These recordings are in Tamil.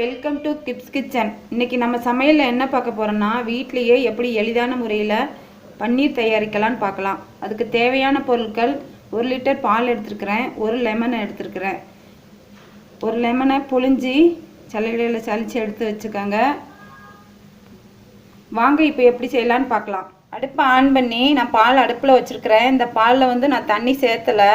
Welcome to Gibbs kitchen. இன்றைக்கி நம்ம சமையலில் என்ன பார்க்க போகிறோன்னா, வீட்லேயே எப்படி எளிதான முறையில் பன்னீர் தயாரிக்கலான்னு பார்க்கலாம். அதுக்கு தேவையான பொருட்கள்: 1 லிட்டர் பால் எடுத்துருக்கிறேன், 1 லெமன் எடுத்துருக்கிறேன். 1 லெமனை புழிஞ்சி சல்லடையில் சலித்து எடுத்து வச்சுக்கோங்க. வாங்க இப்போ எப்படி செய்யலான்னு பார்க்கலாம். அடுப்பை ஆன் பண்ணி நான் பால் அடுப்பில் வச்சுருக்கிறேன். இந்த பாலில் நான் தண்ணி சேர்த்தலை.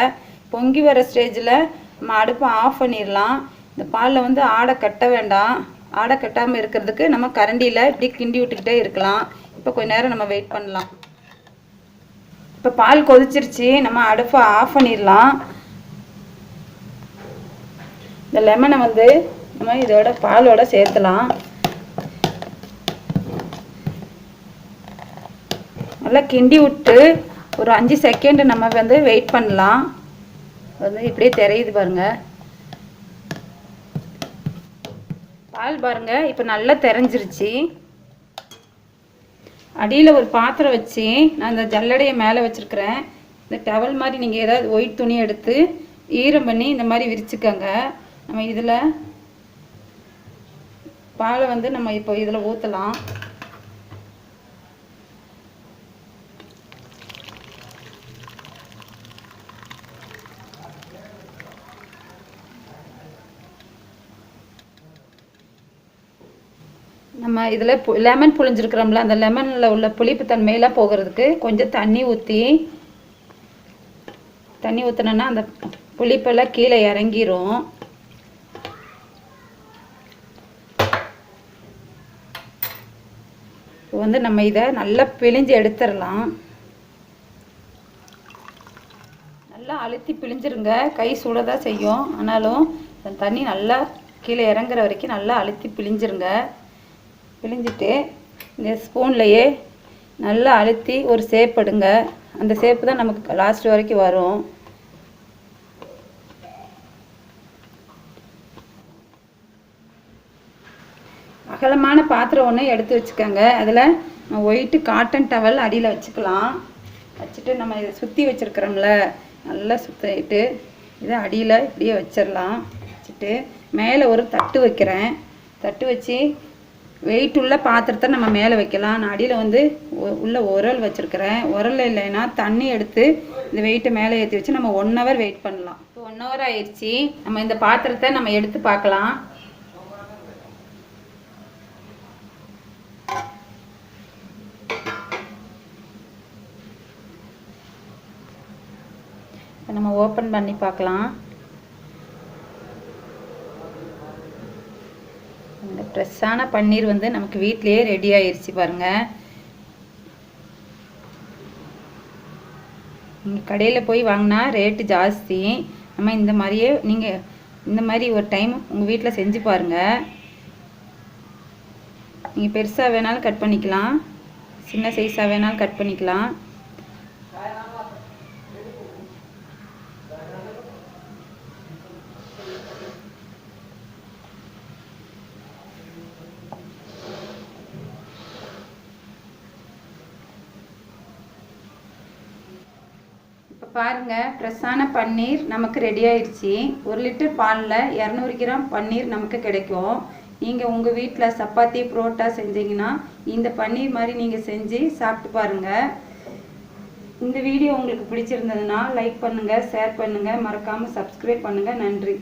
பொங்கி வர ஸ்டேஜில் நம்ம அடுப்பை ஆஃப் பண்ணிடலாம். இந்த பாலில் ஆடை கட்ட வேண்டாம். ஆடை கட்டாமல் இருக்கிறதுக்கு நம்ம கரண்டியில் இப்படி கிண்டி விட்டுக்கிட்டே இருக்கலாம். இப்போ கொஞ்ச நேரம் நம்ம வெயிட் பண்ணலாம். இப்போ பால் கொதிச்சிருச்சு, நம்ம அடுப்பை ஆஃப் பண்ணிடலாம். இந்த லெமனை நம்ம இதோட பாலோட சேர்த்துலாம். நல்லா கிண்டி விட்டு ஒரு 5 செகண்ட் நம்ம வெயிட் பண்ணலாம். இப்படியே தெரியுது பாருங்கள். பால் பாருங்கள் இப்போ நல்லா தெரிஞ்சிருச்சு. அடியில் ஒரு பாத்திரம் வச்சு நான் இந்த ஜல்லடையை மேலே வச்சுருக்கிறேன். இந்த டவல் மாதிரி நீங்கள் ஏதாவது ஒயிட் துணி எடுத்து ஈரம் பண்ணி இந்த மாதிரி விரிச்சுக்கோங்க. நம்ம இதில் பாலை நம்ம இப்போ இதில் ஊற்றலாம். நம்ம இதில் லெமன் புழிஞ்சிருக்கிறோம்ல, அந்த லெமனில் உள்ள புளிப்பு தன்மையெல்லாம் போகிறதுக்கு கொஞ்சம் தண்ணி ஊற்றினோன்னா அந்த புளிப்பெல்லாம் கீழே இறங்கிரும். இப்போ நம்ம இதை நல்லா பிழிஞ்சு எடுத்துடலாம். நல்லா அழுத்தி பிழிஞ்சிருங்க. கை சுடதான் செய்யும், ஆனாலும் தண்ணி நல்லா கீழே இறங்குற வரைக்கும் நல்லா அழுத்தி பிழிஞ்சிருங்க. பிழிஞ்சிட்டு இந்த ஸ்பூன்லையே நல்லா அழுத்தி ஒரு ஷேப் எடுங்க. அந்த ஷேப்பு தான் நமக்கு லாஸ்ட் வரைக்கும் வரும். அகலமான பாத்திரம் ஒன்று எடுத்து வச்சுக்கோங்க. அதில் ஒயிட்டு காட்டன் டவல் அடியில் வச்சுக்கலாம். வச்சுட்டு நம்ம இதை சுற்றி வச்சுருக்கிறோம்ல, நல்லா சுற்றிட்டு இதை அடியில் இப்படியே வச்சிடலாம். வச்சுட்டு மேலே ஒரு தட்டு வைக்கிறேன். தட்டு வச்சு வெயிட் உள்ள பாத்திரத்தை நம்ம மேலே வைக்கலாம். நான் அடியில் உள்ள உரல் வச்சுருக்கிறேன். உரல் இல்லைன்னா தண்ணி எடுத்து இந்த வெயிட்டை மேலே ஏற்றி வச்சு நம்ம 1 hour வெயிட் பண்ணலாம். இப்போ 1 hour ஆயிடுச்சு. நம்ம இந்த பாத்திரத்தை நம்ம எடுத்து பார்க்கலாம். இப்போ நம்ம ஓப்பன் பண்ணி பார்க்கலாம். இந்த ஃப்ரெஷ்ஷான பன்னீர் நமக்கு வீட்டிலேயே ரெடி ஆயிடுச்சு பாருங்கள். நீங்கள் கடையில் போய் வாங்கினா ரேட்டு ஜாஸ்தி. நம்ம இந்த மாதிரியே நீங்கள் இந்த மாதிரி ஒரு டைம் உங்கள் வீட்டில் செஞ்சு பாருங்கள். நீங்கள் பெருசாக வேணாலும் கட் பண்ணிக்கலாம், சின்ன சைஸாக வேணாலும் கட் பண்ணிக்கலாம். இப்போ பாருங்கள், ஃப்ரெஷ்ஷான பன்னீர் நமக்கு ரெடி ஆயிடுச்சு. 1 லிட்டர் பாலில் 200 கிராம் பன்னீர் நமக்கு கிடைக்கும். நீங்கள் உங்கள் வீட்டில் சப்பாத்தி புரோட்டா செஞ்சீங்கன்னா இந்த பன்னீர் மாதிரி நீங்கள் செஞ்சு சாப்பிட்டு பாருங்கள். இந்த வீடியோ உங்களுக்கு பிடிச்சிருந்ததுன்னா லைக் பண்ணுங்கள், ஷேர் பண்ணுங்கள், மறக்காமல் சப்ஸ்கிரைப் பண்ணுங்கள். நன்றி.